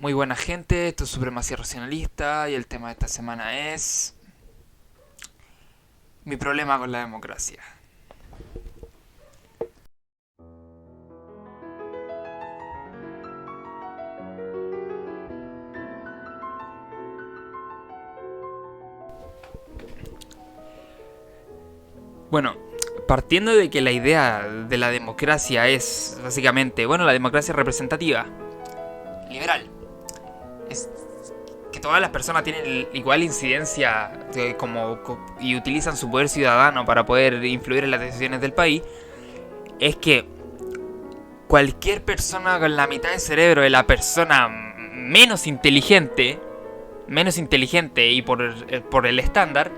Muy buena gente, esto es Supremacía Racionalista y el tema de esta semana es mi problema con la democracia. Bueno, partiendo de que la idea de la democracia es básicamente, la democracia representativa, liberal, es que todas las personas tienen igual incidencia y utilizan su poder ciudadano para poder influir en las decisiones del país, es que cualquier persona con la mitad de cerebro de la persona menos inteligente y por el estándar,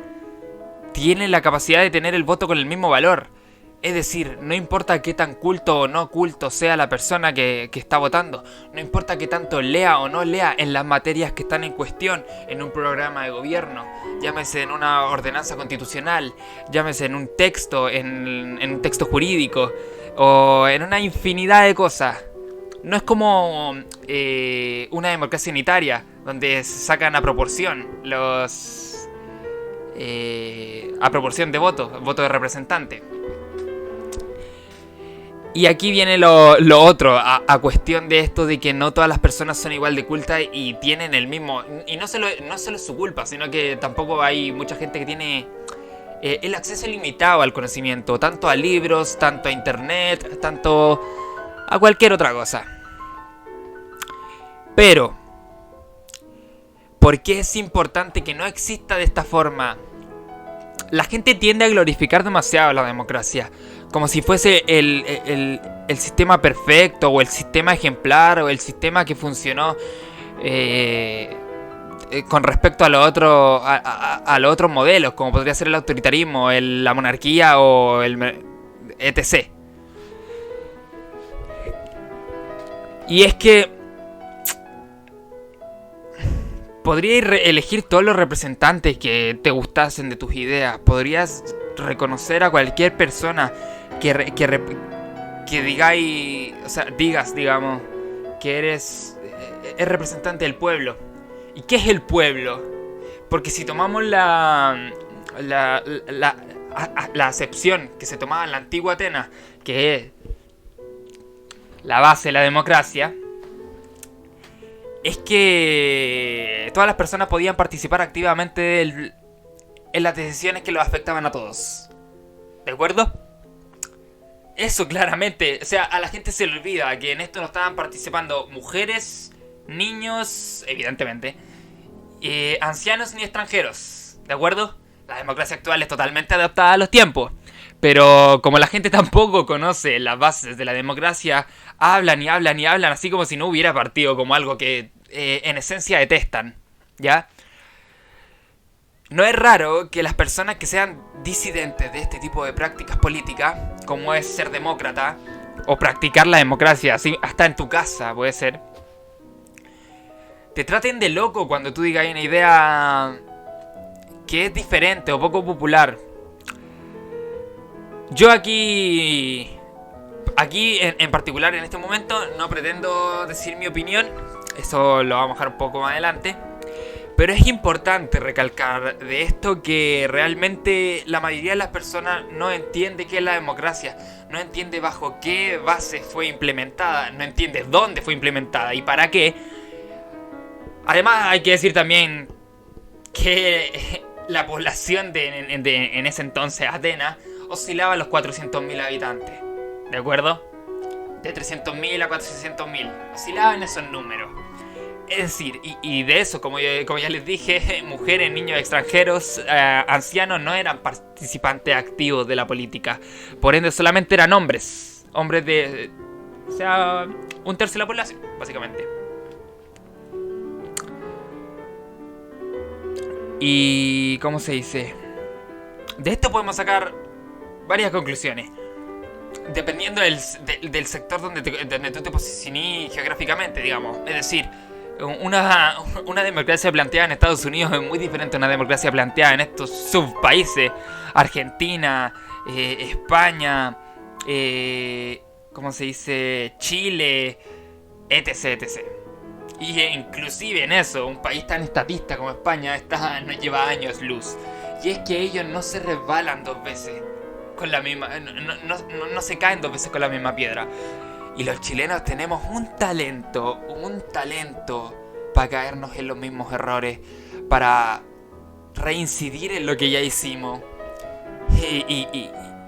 tiene la capacidad de tener el voto con el mismo valor. Es decir, no importa qué tan culto o no culto sea la persona que está votando, no importa qué tanto lea o no lea en las materias que están en cuestión en un programa de gobierno, llámese en una ordenanza constitucional, llámese en un texto, en un texto jurídico o en una infinidad de cosas. No es como una democracia unitaria donde se sacan a proporción a proporción de voto de representante. Y aquí viene lo otro, a cuestión de esto de que no todas las personas son igual de cultas y tienen el mismo... Y no solo es su culpa, sino que tampoco hay mucha gente que tiene el acceso limitado al conocimiento, tanto a libros, tanto a internet, tanto a cualquier otra cosa. Pero, ¿por qué es importante que no exista de esta forma? La gente tiende a glorificar demasiado la democracia, como si fuese el sistema perfecto, o el sistema ejemplar, o el sistema que funcionó con respecto a los otros modelos, como podría ser el autoritarismo, la monarquía o el etc. Y es que podrías elegir todos los representantes que te gustasen de tus ideas. Podrías reconocer a cualquier persona que digas, digamos, que eres representante del pueblo. ¿Y qué es el pueblo? Porque si tomamos la acepción que se tomaba en la antigua Atenas, que es la base de la democracia, es que todas las personas podían participar activamente en las decisiones que los afectaban a todos. ¿De acuerdo? Eso claramente, o sea, a la gente se le olvida que en esto no estaban participando mujeres, niños, evidentemente, ancianos ni extranjeros. ¿De acuerdo? La democracia actual es totalmente adaptada a los tiempos. Pero como la gente tampoco conoce las bases de la democracia, hablan y hablan y hablan así como si no hubiera partido, como algo que en esencia detestan, ¿ya? No es raro que las personas que sean disidentes de este tipo de prácticas políticas, como es ser demócrata o practicar la democracia, así hasta en tu casa puede ser, te traten de loco cuando tú digas una idea que es diferente o poco popular. Yo aquí en particular en este momento no pretendo decir mi opinión, eso lo vamos a dejar un poco más adelante, pero es importante recalcar de esto que realmente la mayoría de las personas no entiende qué es la democracia, no entiende bajo qué base fue implementada, no entiende dónde fue implementada y para qué. Además hay que decir también que la población en ese entonces Atenas oscilaba a los 400.000 habitantes, ¿de acuerdo? De 300.000 a 400.000, oscilaba en esos números. Es decir, y de eso, como ya les dije, mujeres, niños extranjeros, ancianos no eran participantes activos de la política. Por ende, solamente eran hombres. Hombres de... O sea, un tercio de la población, básicamente. Y... ¿cómo se dice? De esto podemos sacar varias conclusiones. Dependiendo del sector donde tú te posiciones geográficamente, digamos. Es decir, una democracia planteada en Estados Unidos es muy diferente a una democracia planteada en estos subpaíses. Argentina, España, ¿cómo se dice? Chile, etc, etc. Y inclusive en eso, un país tan estatista como España nos lleva años luz. Y es que ellos no se resbalan dos veces con la misma... No se caen dos veces con la misma piedra. Y los chilenos tenemos un talento para caernos en los mismos errores, para reincidir en lo que ya hicimos.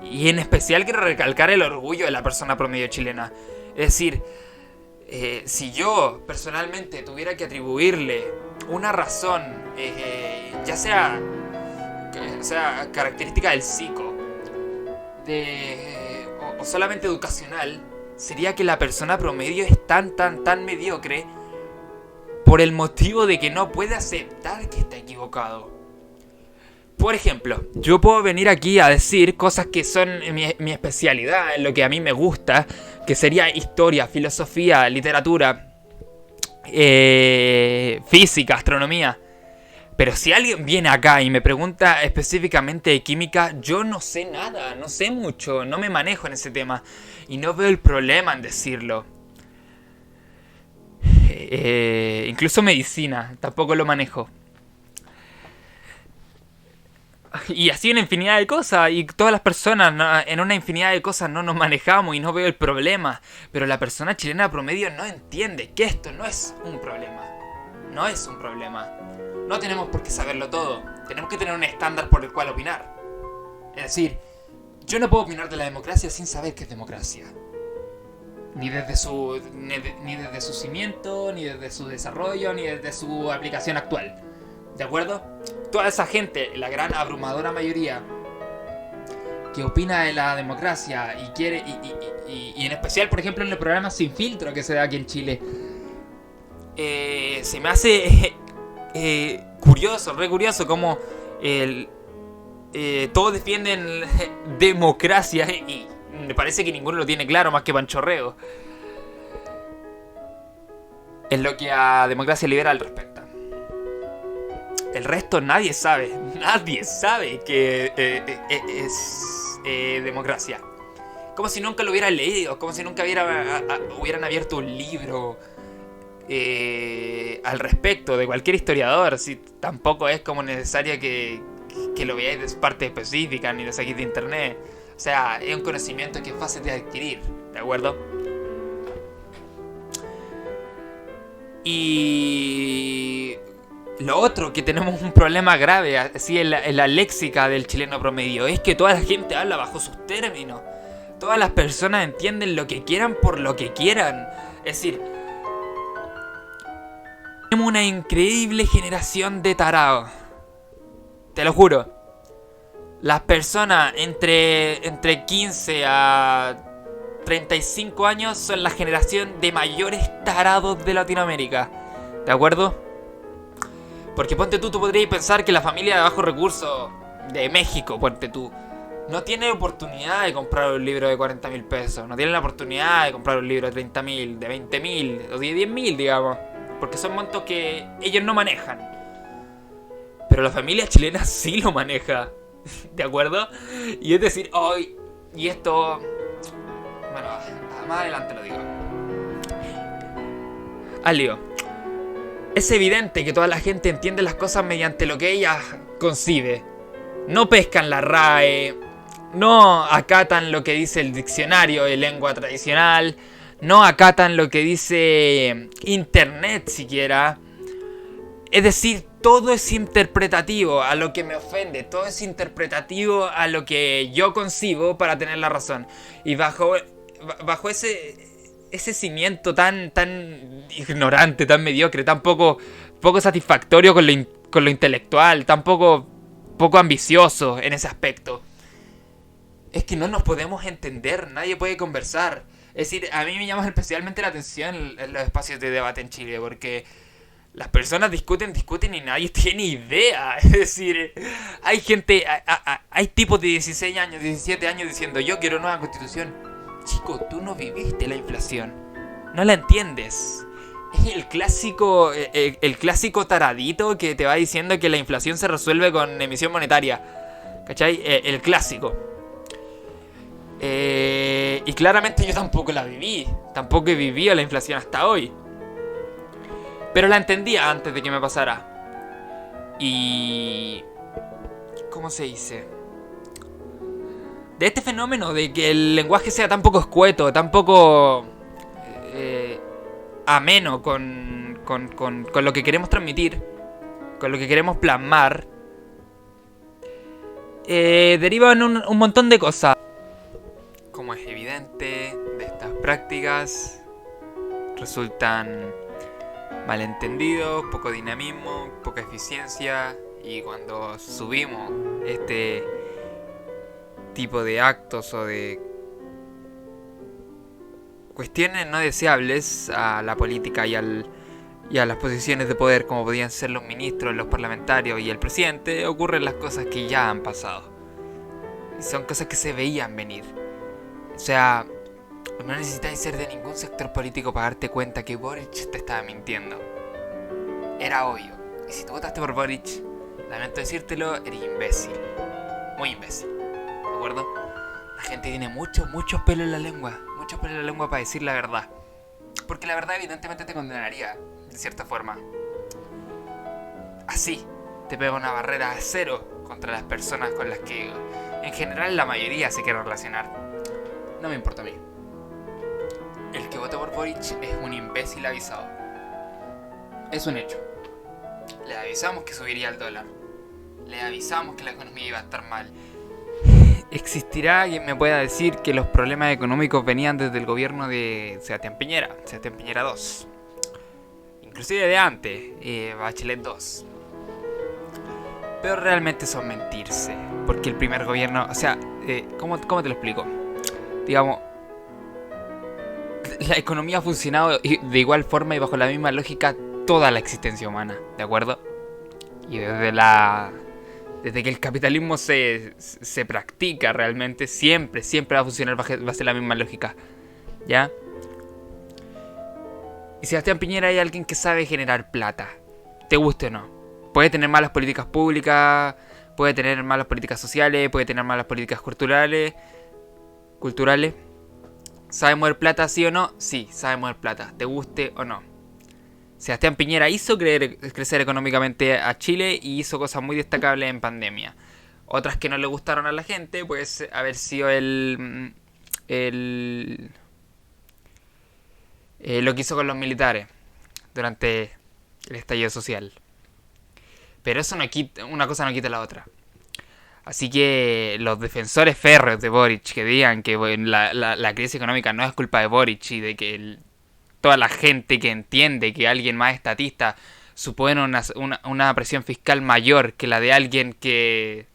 Y en especial quiero recalcar el orgullo de la persona promedio chilena. Es decir, si yo personalmente tuviera que atribuirle una razón, ya sea característica del psico, o solamente educacional, sería que la persona promedio es tan mediocre por el motivo de que no puede aceptar que está equivocado. Por ejemplo, yo puedo venir aquí a decir cosas que son mi especialidad, en lo que a mí me gusta, que sería historia, filosofía, literatura, física, astronomía. Pero si alguien viene acá y me pregunta específicamente de química, yo no sé nada, no sé mucho, no me manejo en ese tema. Y no veo el problema en decirlo. Incluso medicina, tampoco lo manejo. Y así una infinidad de cosas. Y todas las personas en una infinidad de cosas no nos manejamos y no veo el problema. Pero la persona chilena promedio no entiende que esto no es un problema. No es un problema. No tenemos por qué saberlo todo. Tenemos que tener un estándar por el cual opinar. Es decir, yo no puedo opinar de la democracia sin saber qué es democracia. Ni desde su cimiento, ni desde su desarrollo, ni desde su aplicación actual. ¿De acuerdo? Toda esa gente, la gran abrumadora mayoría que opina de la democracia y quiere y en especial, por ejemplo, en el programa Sin Filtro que se da aquí en Chile, se me hace curioso, re curioso como todos defienden democracia y me parece que ninguno lo tiene claro más que panchorreo en lo que a democracia liberal respecta. El resto nadie sabe que es democracia. Como si nunca lo hubieran leído, como si nunca hubieran abierto un libro al respecto de cualquier historiador. Si tampoco es como necesario que lo veáis de parte específica ni lo saquéis de internet. O sea, es un conocimiento que es fácil de adquirir, ¿de acuerdo? Y lo otro, que tenemos un problema grave así en la léxica del chileno promedio, es que toda la gente habla bajo sus términos. Todas las personas entienden lo que quieran por lo que quieran. Es decir, tenemos una increíble generación de tarados. Te lo juro. Las personas entre 15 a 35 años son la generación de mayores tarados de Latinoamérica. ¿De acuerdo? Porque ponte tú podrías pensar que la familia de bajos recursos de México, ponte tú, no tiene oportunidad de comprar un libro de 40.000 pesos. No tiene la oportunidad de comprar un libro de 30.000, de 20.000 o de 10.000, digamos. Porque son montos que ellos no manejan. Pero la familia chilena sí lo maneja. ¿De acuerdo? Y es decir, hoy... y esto... bueno, más adelante lo digo. Al lío. Es evidente que toda la gente entiende las cosas mediante lo que ella concibe. No pescan la RAE, no acatan lo que dice el diccionario de lengua tradicional, no acatan lo que dice internet siquiera. Es decir, todo es interpretativo a lo que me ofende, todo es interpretativo a lo que yo concibo para tener la razón. Y bajo ese cimiento tan ignorante, tan mediocre, tan poco satisfactorio con lo intelectual, tan poco ambicioso en ese aspecto, es que no nos podemos entender, nadie puede conversar. Es decir, a mí me llama especialmente la atención en los espacios de debate en Chile, porque las personas discuten y nadie tiene idea. Es decir, hay gente, hay tipos de 16 años, 17 años diciendo yo quiero nueva constitución. Chico, tú no viviste la inflación, no la entiendes. Es el clásico taradito que te va diciendo que la inflación se resuelve con emisión monetaria. ¿Cachai? El clásico. Y claramente yo tampoco la viví. Tampoco he vivido la inflación hasta hoy. Pero la entendía antes de que me pasara. Y... ¿cómo se dice? De este fenómeno de que el lenguaje sea tan poco escueto, tan poco ameno con lo que queremos transmitir, con lo que queremos plasmar, deriva en un montón de cosas. Como es evidente, de estas prácticas resultan malentendidos, poco dinamismo, poca eficiencia, y cuando subimos este tipo de actos o de cuestiones no deseables a la política y a las posiciones de poder, como podían ser los ministros, los parlamentarios y el presidente, ocurren las cosas que ya han pasado. Y son cosas que se veían venir. O sea, no necesitáis ser de ningún sector político para darte cuenta que Boric te estaba mintiendo. Era obvio. Y si tú votaste por Boric, lamento decírtelo, eres imbécil. Muy imbécil. ¿De acuerdo? La gente tiene muchos pelos en la lengua. Muchos pelos en la lengua para decir la verdad. Porque la verdad evidentemente te condenaría, de cierta forma. Así, te pega una barrera a cero contra las personas con las que, en general, la mayoría se quiere relacionar. No me importa a mí. El que votó por Boric es un imbécil avisado. Es un hecho. Le avisamos que subiría el dólar. Le avisamos que la economía iba a estar mal. ¿Existirá quien me pueda decir que los problemas económicos venían desde el gobierno de Sebastián Piñera 2? Inclusive de antes, Bachelet 2. Pero realmente son mentirse. Porque el primer gobierno, o sea, ¿cómo te lo explico? Digamos, la economía ha funcionado de igual forma y bajo la misma lógica toda la existencia humana, ¿de acuerdo? Y desde que el capitalismo se practica realmente, siempre va a funcionar bajo la misma lógica, ¿ya? Y Sebastián Piñera es alguien que sabe generar plata, te guste o no. Puede tener malas políticas públicas, puede tener malas políticas sociales, puede tener malas políticas culturales. ¿Sabe mover plata, sí o no? Sí, sabe mover plata, te guste o no. Sebastián Piñera hizo crecer económicamente a Chile y hizo cosas muy destacables en pandemia. Otras que no le gustaron a la gente, pues haber sido lo que hizo con los militares durante el estallido social. Pero eso no quita, una cosa no quita la otra. Así que los defensores férreos de Boric que digan que la crisis económica no es culpa de Boric y de que toda la gente que entiende que alguien más estatista supone una presión fiscal mayor que la de alguien que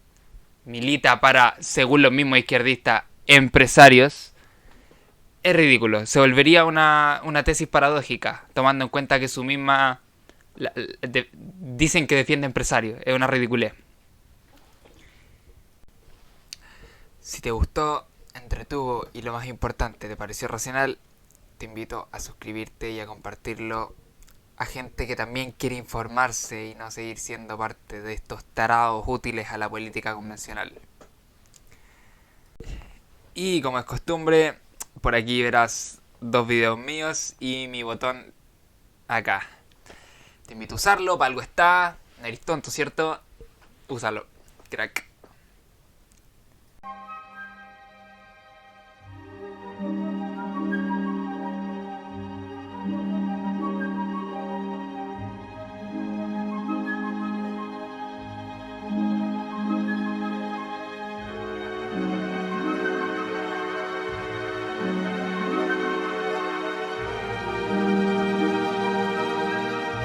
milita para, según los mismos izquierdistas, empresarios, es ridículo. Se volvería una tesis paradójica, tomando en cuenta que su misma... dicen que defiende empresarios. Es una ridiculez. Si te gustó, entretuvo y lo más importante, te pareció racional, te invito a suscribirte y a compartirlo a gente que también quiere informarse y no seguir siendo parte de estos tarados útiles a la política convencional. Y como es costumbre, por aquí verás 2 videos míos y mi botón acá. Te invito a usarlo, para algo está, no eres tonto, ¿cierto? Úsalo, crack.